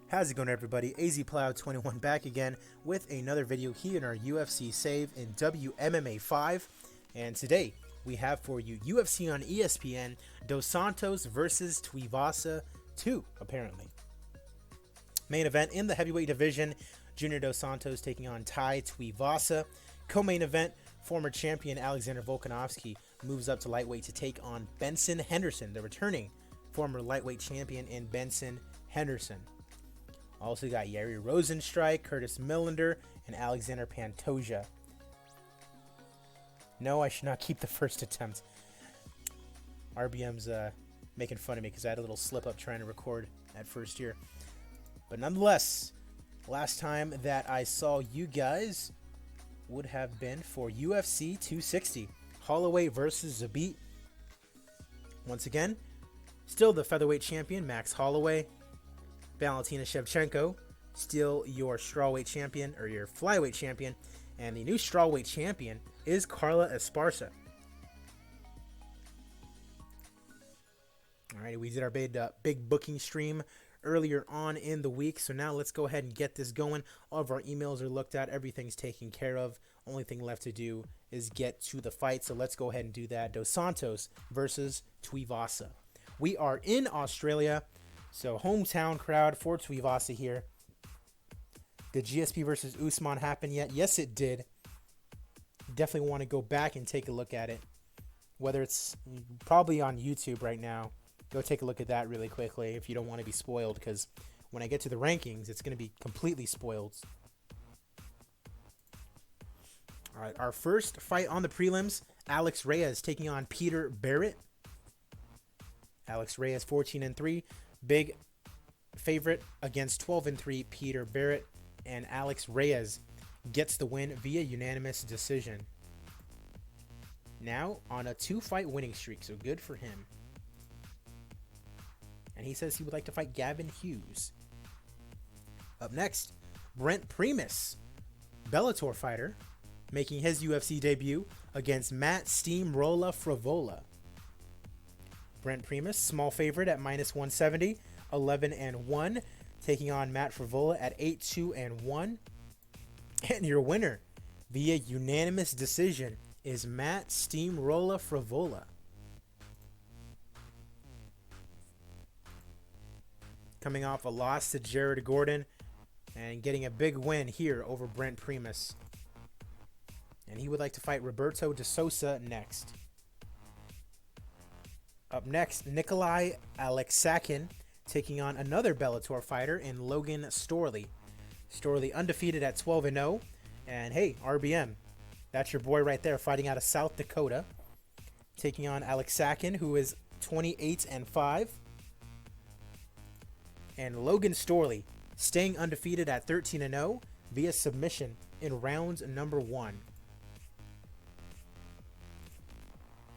How's it going, everybody? AZPlow21 back again with another video here in our UFC save in WMMA 5. And today we have for you UFC on ESPN, Dos Santos versus TUIVASA 2, apparently. Main event in the heavyweight division, Junior Dos Santos taking on TAI TUIVASA. Co-main event, former champion Alexander Volkanovski moves up to lightweight to take on Benson Henderson, the returning former lightweight champion in Benson Henderson. Also got Yuri Rosenstrike, Curtis Millender, and Alexander Pantoja. No, I should not keep the first attempt. RBM's making fun of me because I had a little slip up trying to record at first here. But nonetheless, last time that I saw you guys would have been for UFC 260. Holloway versus Zabit. Once again, still the featherweight champion, Max Holloway. Valentina Shevchenko, still your strawweight champion, or your flyweight champion. And the new strawweight champion is Carla Esparza. Alrighty, we did our big booking stream earlier on in the week. So now let's go ahead and get this going. All of our emails are looked at. Everything's taken care of. Only thing left to do is get to the fight. So let's go ahead and do that. Dos Santos versus TUIVASA. We are in Australia. So hometown crowd for TUIVASA here. Did GSP versus Usman happen yet? Yes, it did. Definitely want to go back and take a look at it. Whether it's probably on YouTube right now. Go take a look at that really quickly if you don't want to be spoiled. Because when I get to the rankings, it's going to be completely spoiled. All right, our first fight on the prelims. Alex Reyes taking on Peter Barrett. Alex Reyes 14-3. Big favorite against 12-3 Peter Barrett, and Alex Reyes gets the win via unanimous decision. Now on a 2-fight winning streak, so good for him. And he says he would like to fight Gavin Hughes. Up next, Brent Primus, Bellator fighter, making his UFC debut against Matt Steamroller Frevola. Brent Primus, small favorite at -170, 11-1, taking on Matt Frevola at 8-2-1. And your winner via unanimous decision is Matt Steamroller Frevola. Coming off a loss to Jared Gordon and getting a big win here over Brent Primus. And he would like to fight Roberto de Sousa next. Up next, Nikolai Alexakin taking on another Bellator fighter in Logan Storley. Storley undefeated at 12-0. And hey, RBM, that's your boy right there fighting out of South Dakota. Taking on Alexakin, who is 28-5. And Logan Storley staying undefeated at 13-0 via submission in round number 1.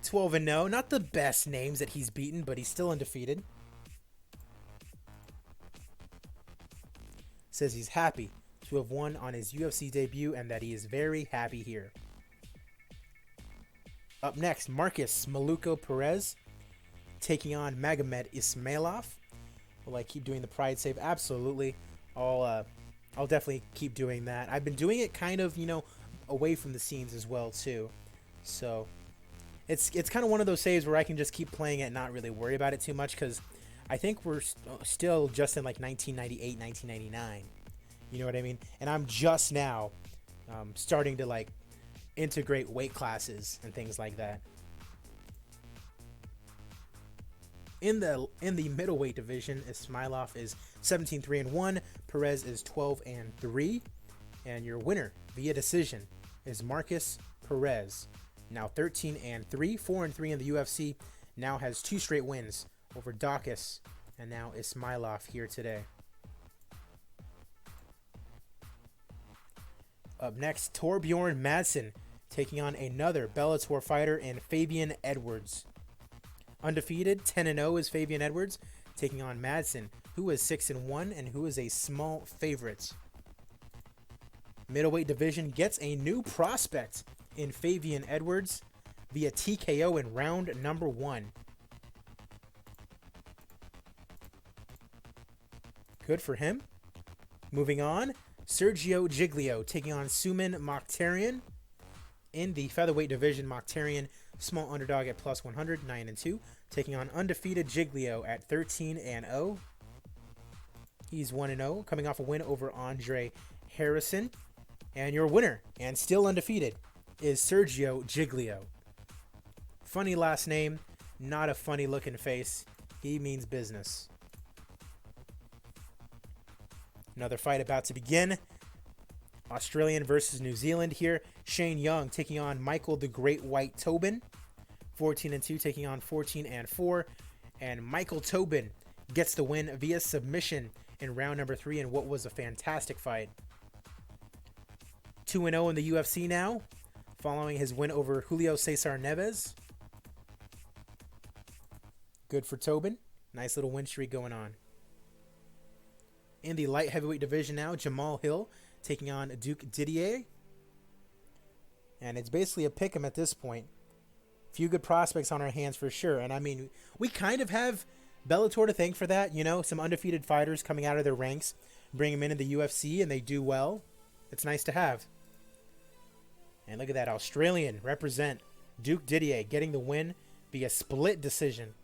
12-0, not the best names that he's beaten, but he's still undefeated. Says he's happy to have won on his UFC debut and that he is very happy here. Up next, Marcus Maluko Perez taking on Magomed Ismailov. Will I keep doing the pride save? Absolutely. I'll definitely keep doing that. I've been doing it kind of, away from the scenes as well too. So It's kind of one of those saves where I can just keep playing it and not really worry about it too much, because I think we're still just in like 1998, 1999. You know what I mean? And I'm just now starting to like integrate weight classes and things like that. In the middleweight division, Ismailov is 17-3-1, Perez is 12-3, and your winner via decision is Marcus Perez. Now 13-3, 4-3 in the UFC. Now has 2 straight wins over Dawkins and now Ismailov here today. Up next, Torbjorn Madsen taking on another Bellator fighter in Fabian Edwards. Undefeated, 10-0 is Fabian Edwards, taking on Madsen, who is 6-1 and who is a small favorite. Middleweight division gets a new prospect in Fabian Edwards via TKO in round number 1. Good for him. Moving on, Sergio Giglio taking on Suman Mokhtarian. In the featherweight division, Mokhtarian, small underdog at plus 100, 9-2, taking on undefeated Giglio at 13-0. He's 1-0, coming off a win over Andre Harrison. And your winner, and still undefeated, is Sergio Giglio. Funny last name, not a funny looking face. He means business. Another fight about to begin. Australian versus New Zealand here. Shane Young taking on Michael the Great White Tobin. 14-2 taking on 14-4. And Michael Tobin gets the win via submission in round number 3 in what was a fantastic fight. 2-0 in the UFC now, following his win over Julio Cesar Neves. Good for Tobin. Nice little win streak going on. In the light heavyweight division now, Jamal Hill taking on Duke Didier. And it's basically a pick'em at this point. Few good prospects on our hands for sure. And I mean, we kind of have Bellator to thank for that. You know, some undefeated fighters coming out of their ranks, bring them into the UFC, and they do well. It's nice to have. And look at that, Australian represent Duke Didier getting the win via split decision,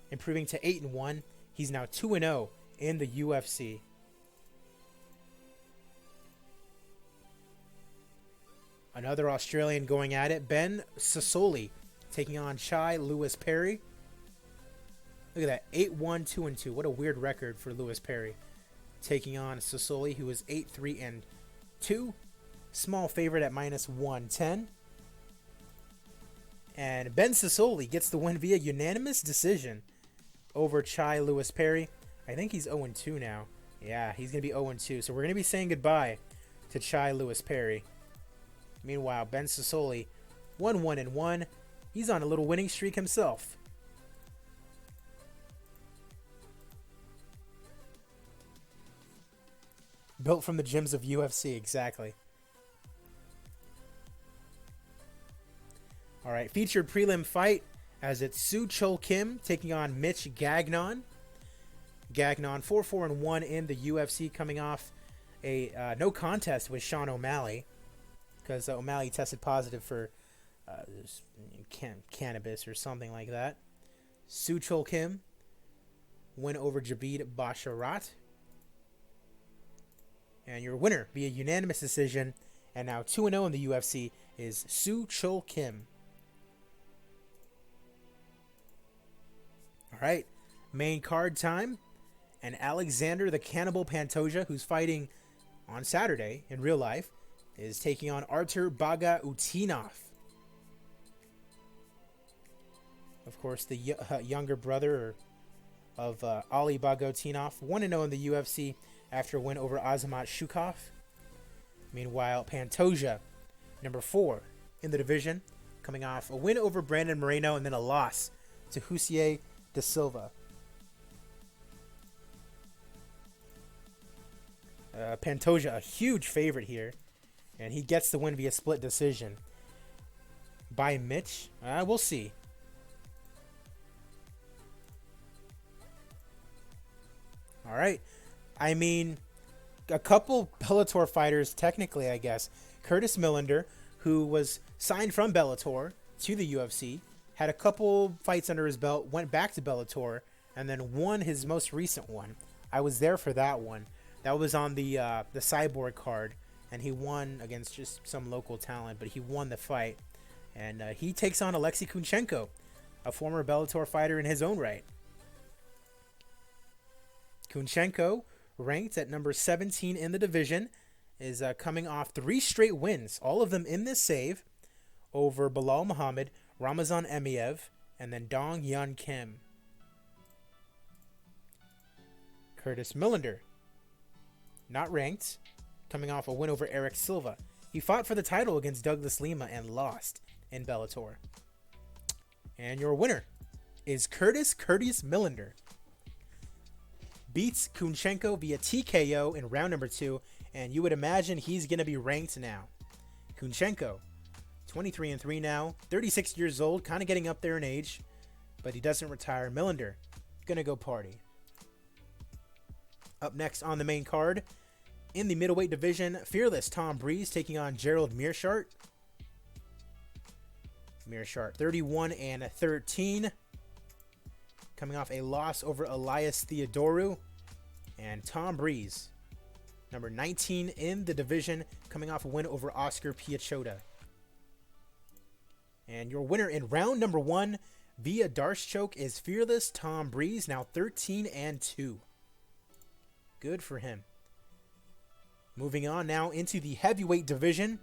improving to 8-1. He's now 2-0 in the UFC. Another Australian going at it, Ben Sassoli, taking on Chai Lewis Perry. Look at that, 8-1, 2-2. What a weird record for Lewis Perry. Taking on Sassoli, who is 8-3-2. Small favorite at minus 110. And Ben Sassoli gets the win via unanimous decision over Chai Lewis Perry. I think he's 0-2 now. Yeah, he's going to be 0-2. So we're going to be saying goodbye to Chai Lewis Perry. Meanwhile, Ben Sassoli, 1-1-1. He's on a little winning streak himself. Built from the gyms of UFC, exactly. All right, featured prelim fight as it's Soo Chol Kim taking on Mitch Gagnon. Gagnon 4-4-1 in the UFC, coming off a no contest with Sean O'Malley because O'Malley tested positive for cannabis or something like that. Soo Chol Kim win over Jabid Basharat. And your winner via unanimous decision, and now 2-0 in the UFC, is Soo Chol Kim. All right, main card time. And Alexander the Cannibal Pantoja, who's fighting on Saturday in real life, is taking on Artur Bagautinov. Of course, the younger brother of Ali Bagautinov, 1-0 in the UFC after a win over Azamat Shukov. Meanwhile, Pantoja, number 4 in the division, coming off a win over Brandon Moreno and then a loss to Hussier da Silva. Pantoja, a huge favorite here, and he gets the win via split decision by Mitch. We'll see. All right. I mean, a couple Bellator fighters, technically, I guess. Curtis Millender, who was signed from Bellator to the UFC, had a couple fights under his belt, went back to Bellator, and then won his most recent one. I was there for that one. That was on the Cyborg card, and he won against just some local talent, but he won the fight. And he takes on Alexei Kunchenko, a former Bellator fighter in his own right. Kunchenko, ranked at number 17 in the division, is coming off 3 straight wins, all of them in this save, over Bilal Muhammad, Ramazan Emiev, and then Dong Yun Kim. Curtis Millender, not ranked, coming off a win over Eric Silva. He fought for the title against Douglas Lima and lost in Bellator. And your winner is Curtis Millender. Beats Kunchenko via TKO in round number 2, and you would imagine he's going to be ranked now. Kunchenko, 23-3 now, 36 years old, kind of getting up there in age, but he doesn't retire. Millender, going to go party. Up next on the main card, In the middleweight division, fearless Tom Breeze taking on Gerald Meerschaert. Meerschaert 31-13. Coming off a loss over Elias Theodorou. And Tom Breeze, number 19 in the division, coming off a win over Oscar Piachota. And your winner in round number 1 via Darce choke is fearless Tom Breeze, now 13-2. Good for him. Moving on now into the heavyweight division.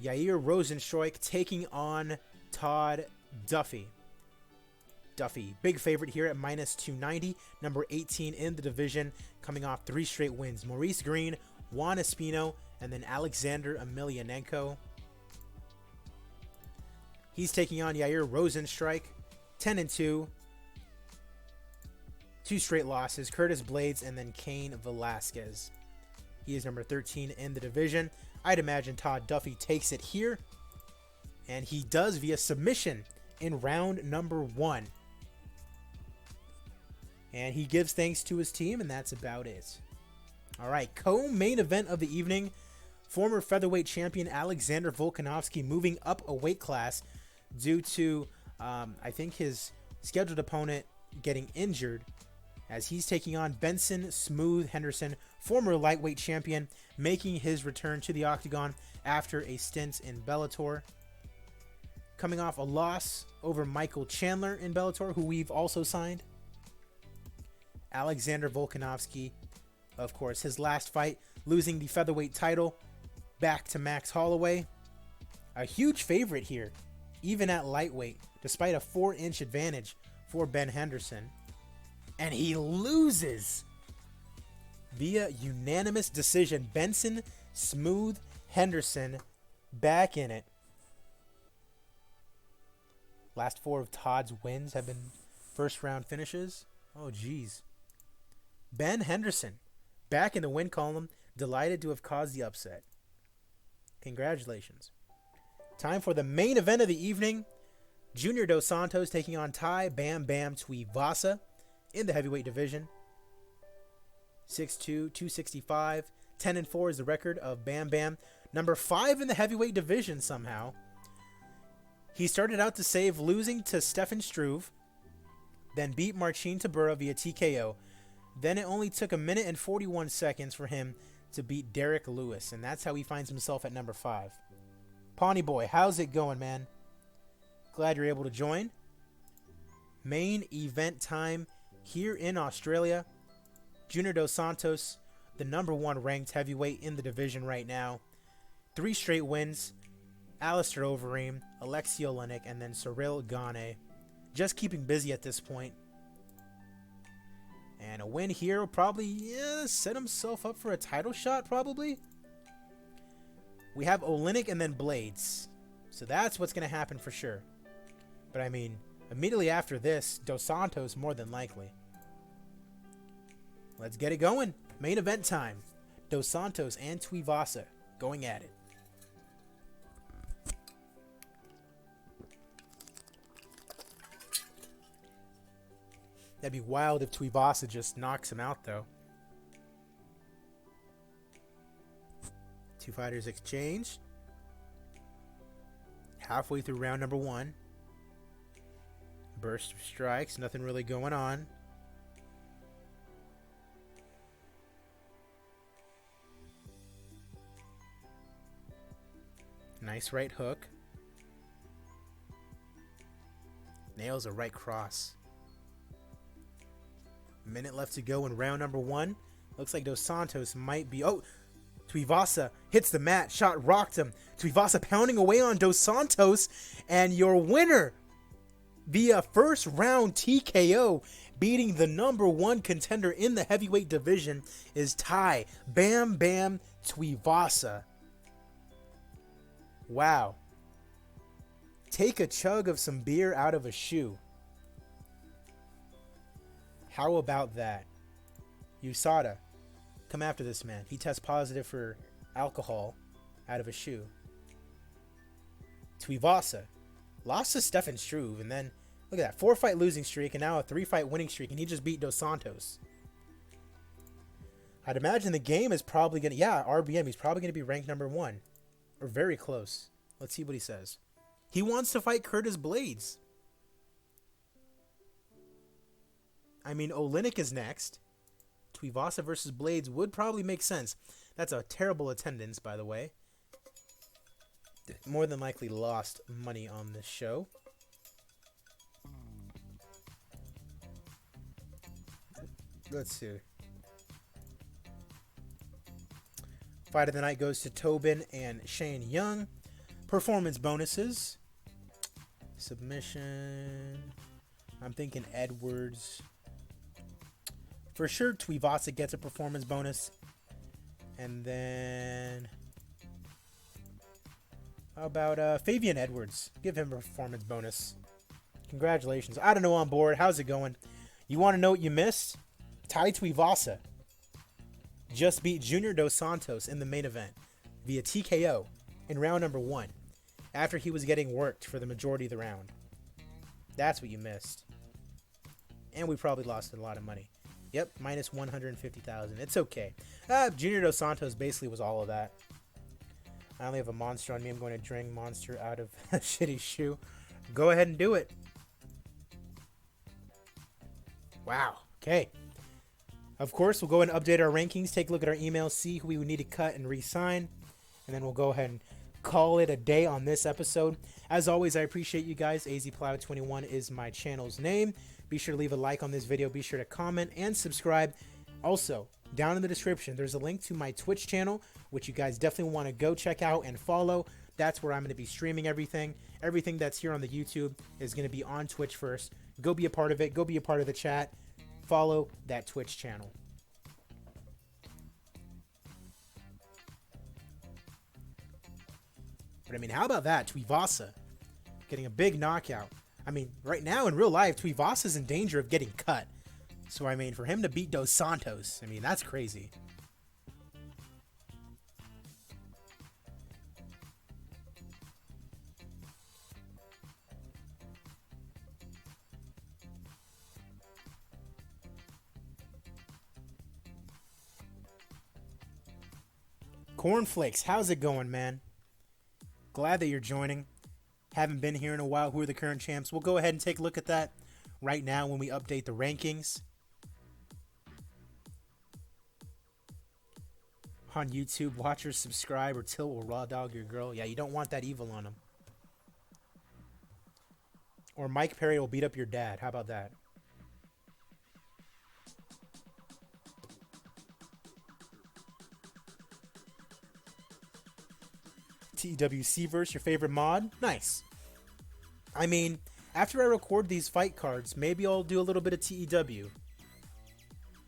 Yair Rozenstruik taking on Todd Duffy. Duffy, big favorite here at minus 290, number 18 in the division, coming off 3 straight wins. Maurice Green, Juan Espino, and then Alexander Emelianenko. He's taking on Yair Rozenstruik, 10-2. 2 straight losses, Curtis Blades and then Cain Velasquez. He is number 13 in the division. I'd imagine Todd Duffy takes it here. And he does via submission in round number 1. And he gives thanks to his team, and that's about it. All right, co-main event of the evening. Former featherweight champion Alexander Volkanovski moving up a weight class due to, I think, his scheduled opponent getting injured, as he's taking on Benson Smooth Henderson, former lightweight champion, making his return to the octagon after a stint in Bellator. Coming off a loss over Michael Chandler in Bellator, who we've also signed. Alexander Volkanovski, of course, his last fight, losing the featherweight title back to Max Holloway. A huge favorite here, even at lightweight, despite a 4-inch advantage for Ben Henderson. And he loses via unanimous decision. Benson Smooth Henderson back in it. Last 4 of Todd's wins have been first round finishes. Oh, geez. Ben Henderson back in the win column. Delighted to have caused the upset. Congratulations. Time for the main event of the evening. Junior Dos Santos taking on TAI Bam Bam TUIVASA in the heavyweight division. 6'2", 265. 10-4 is the record of Bam Bam. Number 5 in the heavyweight division somehow. He started out to save losing to Stefan Struve, then beat Marcin Tybura via TKO. Then it only took 1 minute and 41 seconds for him to beat Derek Lewis, and that's how he finds himself at number 5. Pawnee Boy, how's it going, man? Glad you're able to join. Main event time here in Australia. Junior Dos Santos, the number 1 ranked heavyweight in the division right now. 3 straight wins. Alistair Overeem, Alexei Oleinik, and then Cyril Gane. Just keeping busy at this point. And a win here will probably set himself up for a title shot, probably. We have Oleinik and then Blades. So that's what's going to happen for sure. But I mean, immediately after this, Dos Santos more than likely. Let's get it going. Main event time. Dos Santos and TUIVASA going at it. That'd be wild if TUIVASA just knocks him out, though. 2 fighters exchange. Halfway through round number 1. Burst of strikes. Nothing really going on. Nice right hook. Nails a right cross. Minute left to go in round number 1. Looks like Dos Santos might be... Oh! TUIVASA hits the mat. Shot rocked him. TUIVASA pounding away on Dos Santos. And your winner via first round TKO, beating the number 1 contender in the heavyweight division, is TAI Bam Bam TUIVASA. Wow. Take a chug of some beer out of a shoe. How about that? USADA, come after this man. He tests positive for alcohol out of a shoe. TUIVASA lost to Stefan Struve, and then look at that, 4-fight losing streak and now a 3-fight winning streak, and he just beat Dos Santos. I'd imagine the game is probably going to, yeah, RBM, he's probably going to be ranked number 1. Or very close. Let's see what he says. He wants to fight Curtis Blades. I mean, Olynyk is next. Tuivasa versus Blades would probably make sense. That's a terrible attendance, by the way. More than likely lost money on this show. Let's see. Fight of the night goes to Tobin and Shane Young. Performance bonuses. Submission. I'm thinking Edwards. For sure, Tuivasa gets a performance bonus. And then... how about Fabian Edwards? Give him a performance bonus. Congratulations. I don't know on board. How's it going? You want to know what you missed? Tai Tuivasa just beat Junior Dos Santos in the main event via TKO in round number 1 after he was getting worked for the majority of the round. That's what you missed. And we probably lost a lot of money. Yep, minus 150,000. It's okay. Junior Dos Santos basically was all of that. I only have a monster on me. I'm going to drink monster out of a shitty shoe. Go ahead and do it. Wow. Okay. Of course, we'll go ahead and update our rankings, take a look at our emails, see who we would need to cut and re-sign, and then we'll go ahead and call it a day on this episode. As always, I appreciate you guys. AZPlow21 is my channel's name. Be sure to leave a like on this video. Be sure to comment and subscribe. Also, down in the description, there's a link to my Twitch channel, which you guys definitely want to go check out and follow. That's where I'm going to be streaming everything. Everything that's here on the YouTube is going to be on Twitch first. Go be a part of it. Go be a part of the chat. Follow that Twitch channel. But I mean, how about that? Tuivasa getting a big knockout. I mean, right now in real life, Tuivasa's in danger of getting cut. So, I mean, for him to beat Dos Santos, I mean, that's crazy. Cornflakes, how's it going, man? Glad that you're joining. Haven't been here in a while. Who are the current champs? We'll go ahead and take a look at that right now when we update the rankings. On YouTube, watchers subscribe or Till will raw dog your girl. Yeah, you don't want that evil on him. Or Mike Perry will beat up your dad. How about that? TWC verse, your favorite mod? Nice. I mean, after I record these fight cards, maybe I'll do a little bit of TEW.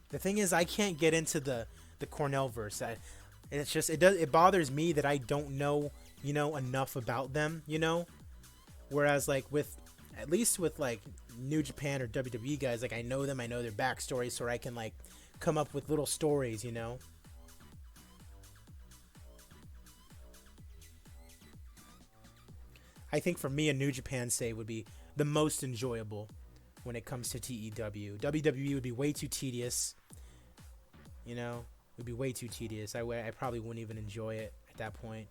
The thing is, I can't get into the Cornell verse. It's just it bothers me that I don't know, enough about them, Whereas like at least with like New Japan or WWE guys, like I know them, I know their backstory, so I can like come up with little stories, I think for me, a New Japan save would be the most enjoyable when it comes to TEW. WWE would be way too tedious. It would be way too tedious. I probably wouldn't even enjoy it at that point.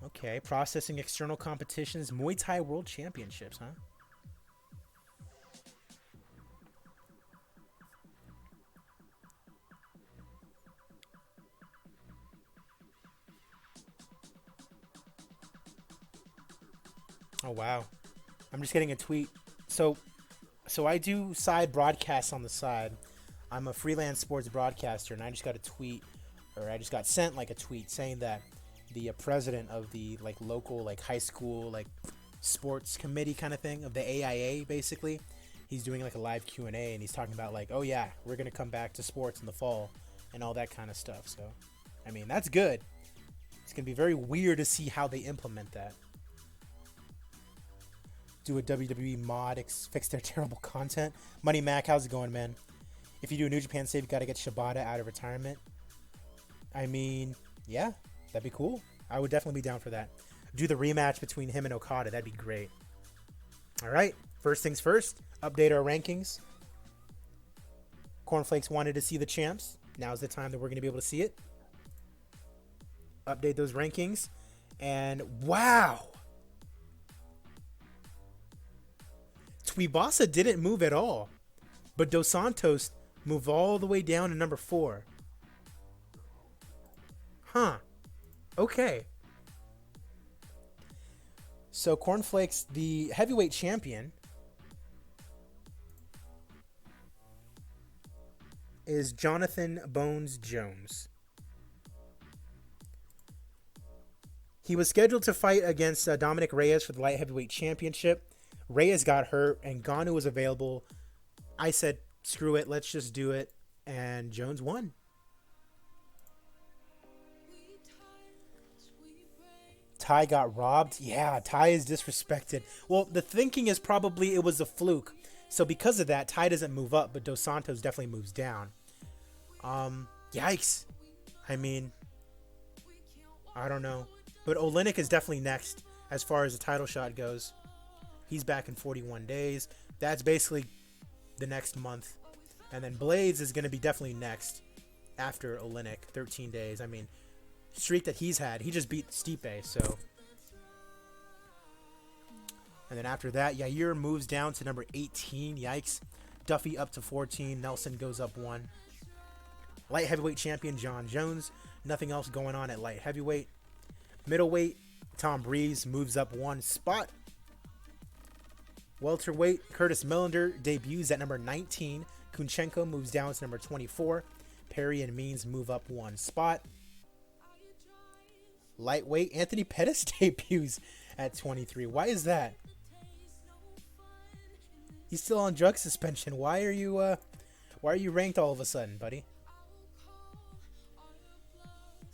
Okay, processing external competitions, Muay Thai World Championships, huh? Oh, wow. I'm just getting a tweet. So I do side broadcasts on the side. I'm a freelance sports broadcaster, and I just got a tweet, or I just got sent like a tweet saying that the president of the like local like high school like sports committee kind of thing of the AIA, basically, he's doing like a live Q&A, and he's talking about like, oh yeah, we're going to come back to sports in the fall and all that kind of stuff. So, I mean, that's good. It's going to be very weird to see how they implement that. Do a WWE mod, fix their terrible content. Money Mac, how's it going, man? If you do a New Japan save, you got to get Shibata out of retirement. I mean, yeah, that'd be cool. I would definitely be down for that. Do the rematch between him and Okada. That'd be great. All right. First things first. Update our rankings. Cornflakes wanted to see the champs. Now's the time that we're going to be able to see it. Update those rankings. And wow. TUIVASA didn't move at all. But Dos Santos moved all the way down to number 4. Huh. Okay. So Cornflakes, the heavyweight champion, is Jonathan Bones Jones. He was scheduled to fight against Dominic Reyes for the light heavyweight championship. Reyes got hurt and Ngannou was available. I said, screw it, let's just do it. And Jones won. TAI got robbed. Yeah, TAI is disrespected. Well, the thinking is probably it was a fluke. So because of that, TAI doesn't move up, but Dos Santos definitely moves down. Yikes. I mean, I don't know. But Oleinik is definitely next as far as the title shot goes. He's back in 41 days. That's basically the next month. And then Blades is going to be definitely next after Oleinik, 13 days. I mean, streak that he's had. He just beat Stipe, so. And then after that, Yair moves down to number 18. Yikes. Duffy up to 14. Nelson goes up 1. Light heavyweight champion John Jones. Nothing else going on at light heavyweight. Middleweight, Tom Breeze moves up 1 spot. Welterweight, Curtis Millender debuts at number 19. Kunchenko moves down to number 24. Perry and Means move up 1 spot. Lightweight, Anthony Pettis debuts at 23. Why is that? He's still on drug suspension. Why are you ranked all of a sudden, buddy?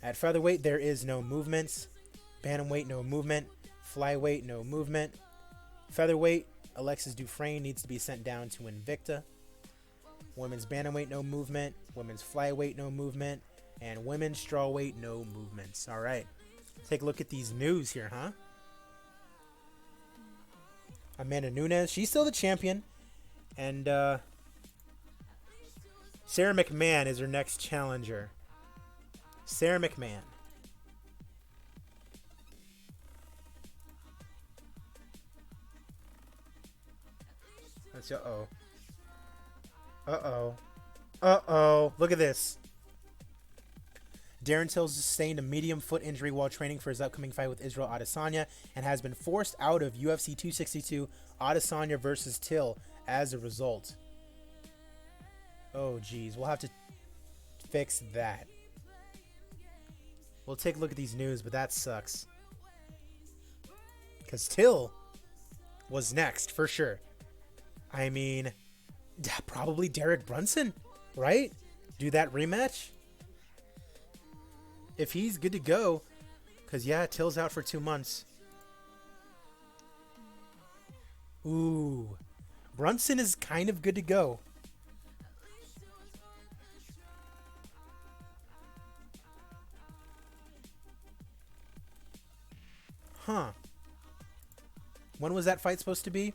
At featherweight, there is no movements. Bantamweight, no movement. Flyweight, no movement. Featherweight, Alexis Dufresne needs to be sent down to Invicta. Women's bantamweight, no movement. Women's flyweight, no movement. And women's strawweight, no movements. All right. Take a look at these news here, huh? Amanda Nunes, she's still the champion. And Sarah McMahon is her next challenger. Sarah McMahon. That's uh-oh. Uh-oh. Uh-oh. Look at this. Darren Till sustained a medium foot injury while training for his upcoming fight with Israel Adesanya and has been forced out of UFC 262 Adesanya versus Till as a result. Oh, geez. We'll have to fix that. We'll take a look at these news, but that sucks. Because Till was next, for sure. I mean, probably Derek Brunson, right? Do that rematch? If he's good to go. Because, yeah, Till's out for 2 months. Ooh. Brunson is kind of good to go. Huh. When was that fight supposed to be?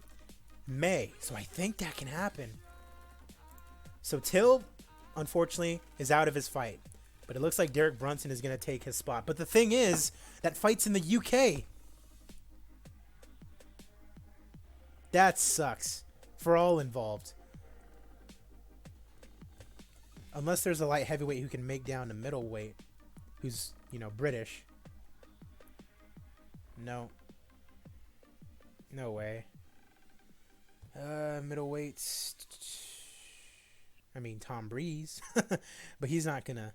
May. So I think that can happen. So Till, unfortunately, is out of his fight. But it looks like Derek Brunson is going to take his spot. But the thing is, that fight's in the UK. That sucks. For all involved. Unless there's a light heavyweight who can make down to middleweight. Who's, British. No. No way. Middleweights. I mean, Tom Breeze. But he's not going to.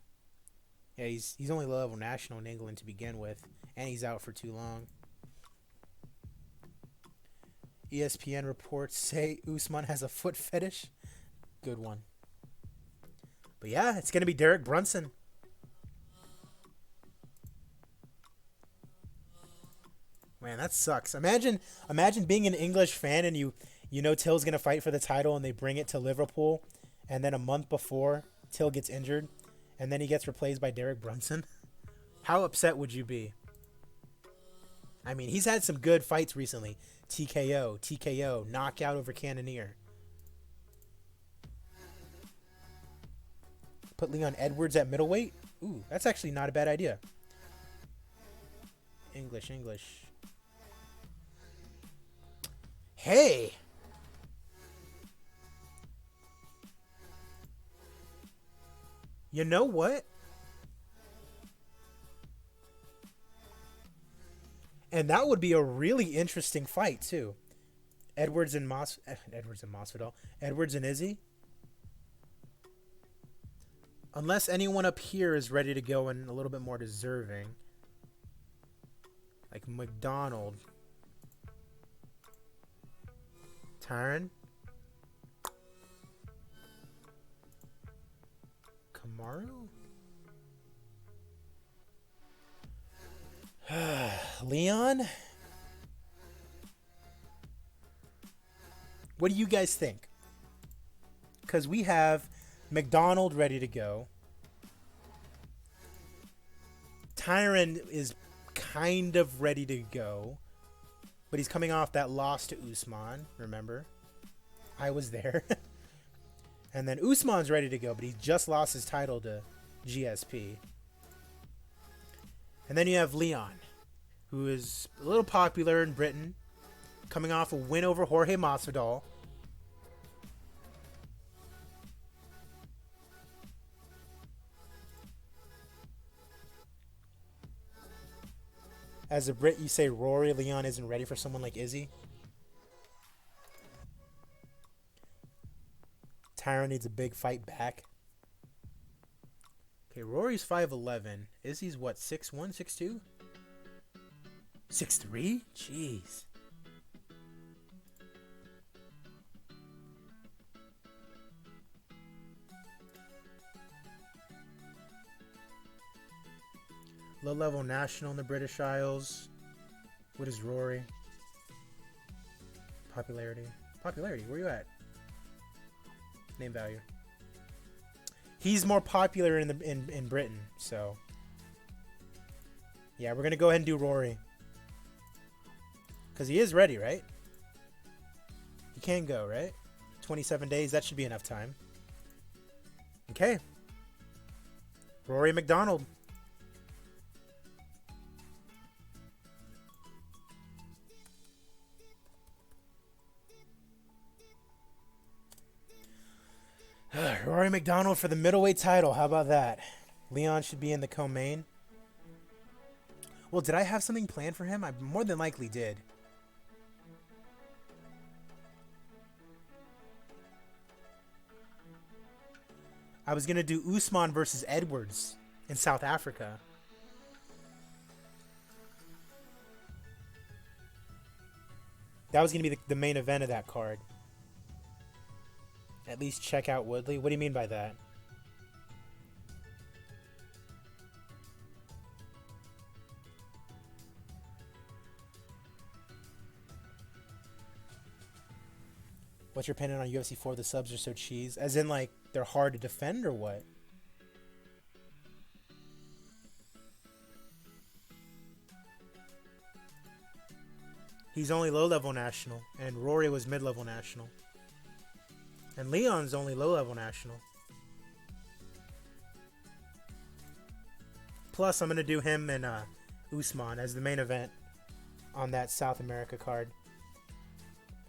Yeah, he's only level national in England to begin with. And he's out for too long. ESPN reports say Usman has a foot fetish. Good one. But yeah, it's going to be Derek Brunson. Man, that sucks. Imagine being an English fan and you know Till's going to fight for the title and they bring it to Liverpool. And then a month before, Till gets injured. And then he gets replaced by Derek Brunson. How upset would you be? I mean, he's had some good fights recently. TKO, TKO, knockout over Cannonier. Put Leon Edwards at middleweight? Ooh, that's actually not a bad idea. English. Hey! You know what? And that would be a really interesting fight, too. Edwards and Masvidal. Edwards and Izzy. Unless anyone up here is ready to go and a little bit more deserving. Like McDonald. Tyron. Kamaru? Leon? What do you guys think? Because we have McDonald ready to go. Tyron is kind of ready to go. But he's coming off that loss to Usman, remember? I was there. And then Usman's ready to go, but he just lost his title to GSP. And then you have Leon, who is a little popular in Britain, coming off a win over Jorge Masvidal. As a Brit, you say Rory Leon isn't ready for someone like Izzy. Tyron needs a big fight back. Okay, Rory's 5'11". Izzy's what, 6'1", 6'2"? 6'3"? Jeez. Low-level national in the British Isles. What is Rory? Popularity. Popularity, where you at? Name value. He's more popular in Britain, so yeah, we're gonna go ahead and do Rory because he is ready, right? He can go, right? 27 days, that should be enough time. Okay, Rory McDonald. Rory McDonald for the middleweight title. How about that? Leon should be in the co-main. Well, did I have something planned for him? I more than likely did. I was going to do Usman versus Edwards in South Africa. That was going to be the main event of that card. At least check out Woodley. What do you mean by that? What's your opinion on UFC 4? The subs are so cheese. As in, like, they're hard to defend or what? He's only low-level national, and Rory was mid-level national. And Leon's only low-level national. Plus, I'm going to do him and Usman as the main event on that South America card.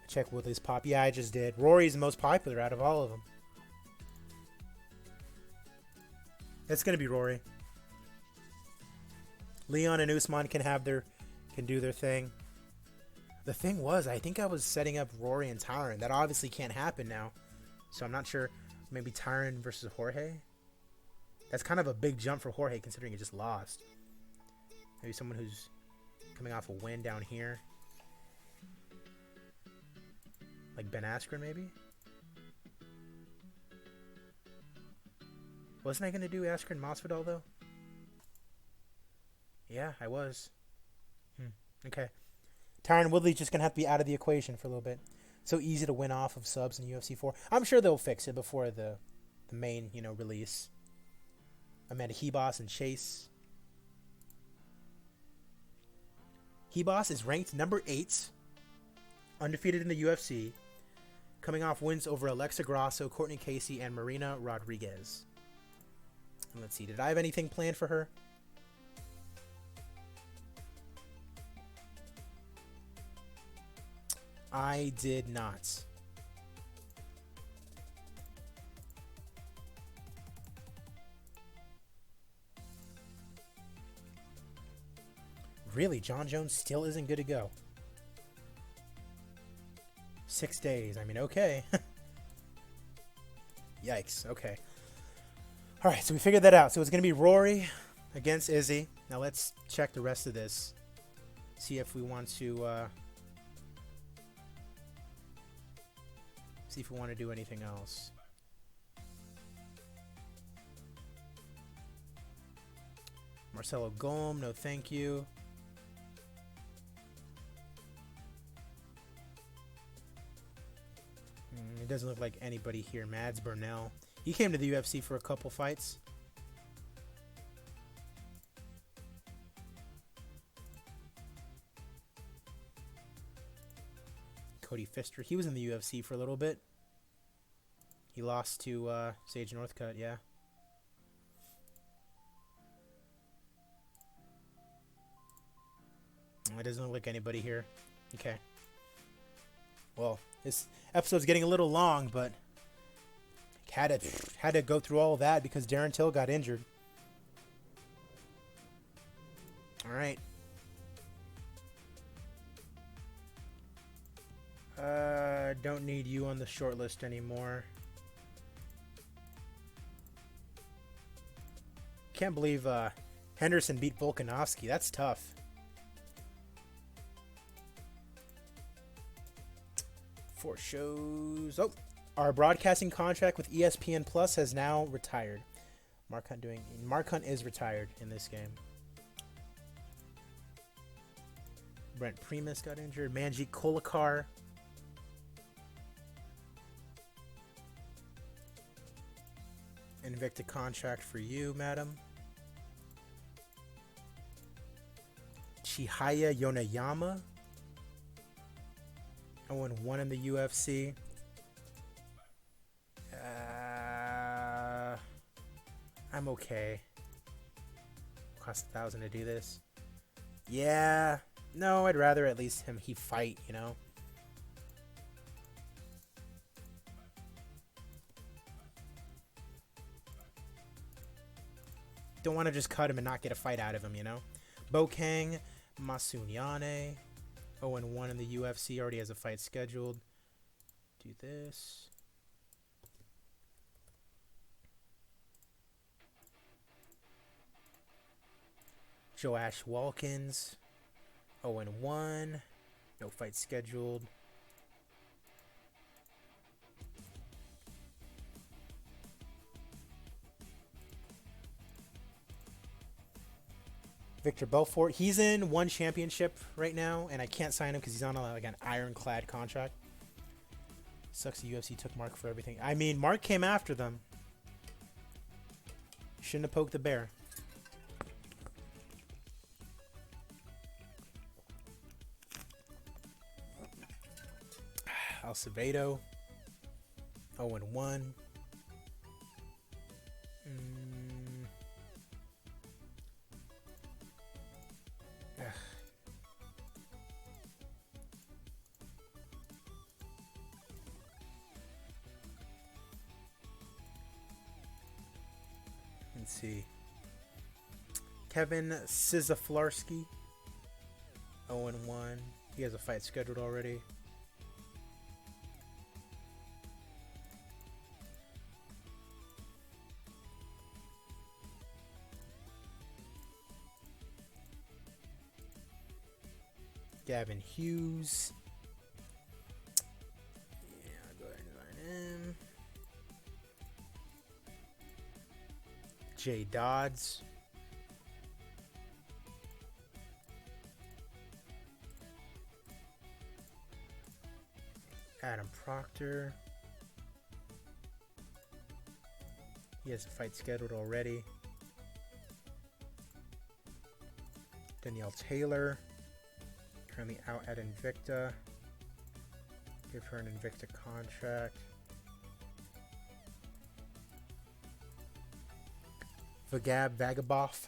Check Woodley's pop. Yeah, I just did. Rory's the most popular out of all of them. It's going to be Rory. Leon and Usman can do their thing. The thing was, I think I was setting up Rory and Tyron. That obviously can't happen now. So I'm not sure. Maybe Tyron versus Jorge? That's kind of a big jump for Jorge considering he just lost. Maybe someone who's coming off a win down here. Like Ben Askren, maybe? Wasn't I going to do Askren Masvidal, though? Yeah, I was. Okay. Tyron Woodley's just going to have to be out of the equation for a little bit. So easy to win off of subs in UFC 4. I'm sure they'll fix it before the main, release. Amanda Hebos and Chase. Boss is ranked number 8, undefeated in the UFC, coming off wins over Alexa Grasso, Courtney Casey, and Marina Rodriguez. And let's see, did I have anything planned for her? I did not. Really, John Jones still isn't good to go. 6 days. I mean, okay. Yikes. Okay. All right, so we figured that out. So it's going to be Rory against Izzy. Now let's check the rest of this. See if we want to... see if we want to do anything else. Marcelo Golm, no thank you. It doesn't look like anybody here. Mads Burnell. He came to the UFC for a couple fights. Cody Pfister. He was in the UFC for a little bit. He lost to Sage Northcutt, yeah. It doesn't look like anybody here. Okay. Well, this episode's getting a little long, but had to go through all of that because Darren Till got injured. All right. Don't need you on the short list anymore. Can't believe Henderson beat Volkanovski. That's tough. For shows. Oh, our broadcasting contract with ESPN Plus has now retired. Mark Hunt is retired in this game. Brent Primus got injured. Manjeet Kolakar. Invicta contract for you, madam. Chihaya Yonayama. 0-1 in the UFC. I'm okay. Cost $1,000 to do this. Yeah. No, I'd rather at least he fight, you know. Don't want to just cut him and not get a fight out of him, you know. Bokang Masunyane. 0-1 in the UFC. Already has a fight scheduled. Do this. Joash Walkins. 0-1. No fight scheduled. Victor Belfort. He's in one championship right now, and I can't sign him because he's on an ironclad contract. Sucks the UFC took Mark for everything. I mean, Mark came after them. Shouldn't have poked the bear. Acevedo. 0-1. Let's see. Kevin Sizaflarski. 0-1. He has a fight scheduled already. Gavin Hughes. Yeah, I'll go ahead and sign him. Jay Dodds. Adam Proctor. He has a fight scheduled already. Danielle Taylor. currently out at Invicta. Give her an Invicta contract. Vagaboff.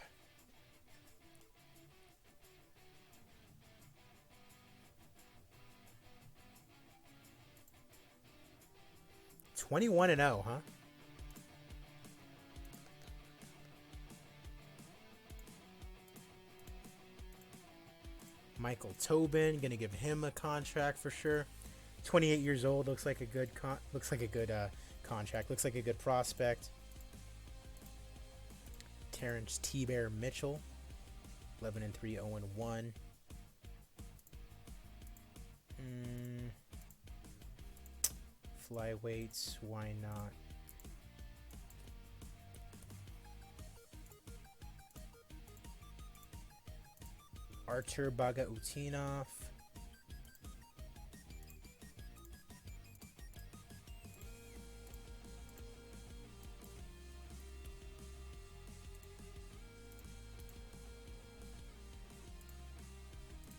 (21-0), huh? Michael Tobin, gonna give him a contract for sure. 28 years old, looks like a good contract. Looks like a good prospect. Terrence T-Bear Mitchell, 11-3, 0-1. Flyweights, why not? Artur Bagautinov.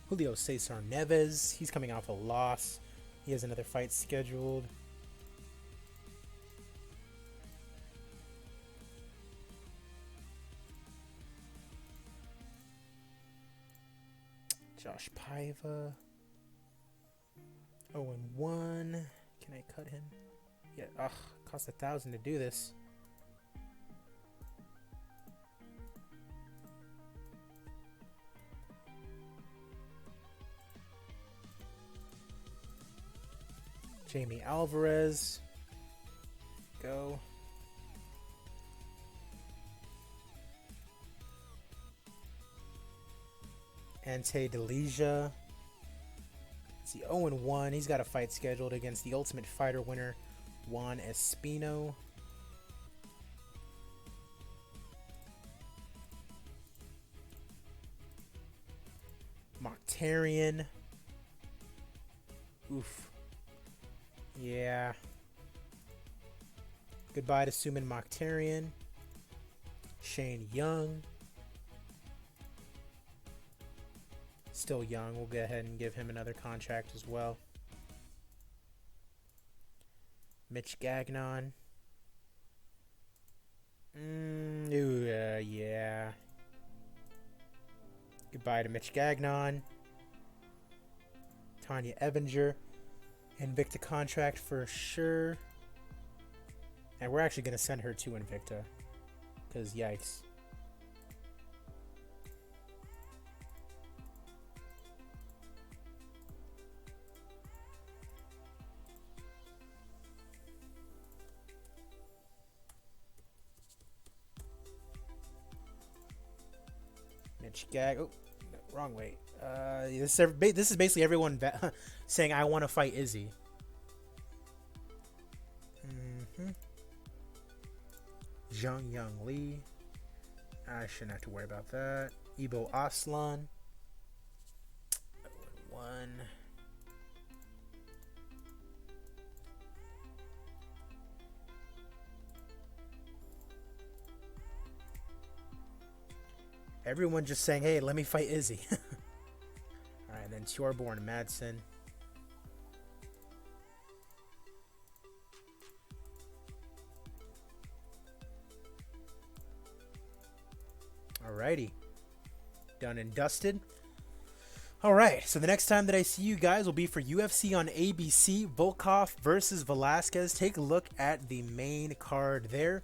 Julio Cesar Neves. He's coming off a loss. He has another fight scheduled. Josh Paiva. 0-1. Can I cut him? Yeah, cost $1,000 to do this. Jamie Alvarez. Go. Ante Delija. It's the 0-1. He's got a fight scheduled against the Ultimate Fighter winner, Juan Espino. Mokhtarian. Oof. Yeah. Goodbye to Suman Mokhtarian. Shane Young. Still young. We'll go ahead and give him another contract as well. Mitch Gagnon. Yeah. Goodbye to Mitch Gagnon. Tanya Evinger. Invicta contract for sure. And we're actually going to send her to Invicta. Because yikes. Mitch Gag. Oh, no, wrong way. This is basically everyone saying I want to fight Izzy. Zhang Young Lee. I shouldn't have to worry about that. Ibo Aslan. 1. Everyone just saying, hey, let me fight Izzy. Alright, then Tjorborn Madsen. Alrighty. Done and dusted. Alright, so the next time that I see you guys will be for UFC on ABC, Volkov versus Velasquez. Take a look at the main card there.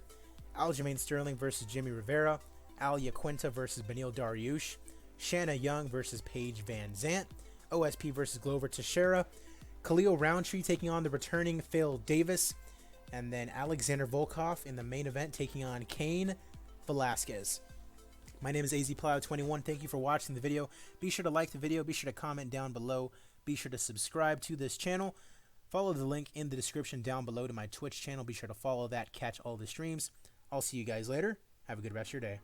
Aljamain Sterling versus Jimmy Rivera. Al Iaquinta versus Beneil Dariush. Shanna Young versus Paige Van Zant. OSP versus Glover Teixeira. Khalil Roundtree taking on the returning Phil Davis. And then Alexander Volkov in the main event taking on Cain Velasquez. My name is AZPlow21. Thank you for watching the video. Be sure to like the video. Be sure to comment down below. Be sure to subscribe to this channel. Follow the link in the description down below to my Twitch channel. Be sure to follow that. Catch all the streams. I'll see you guys later. Have a good rest of your day.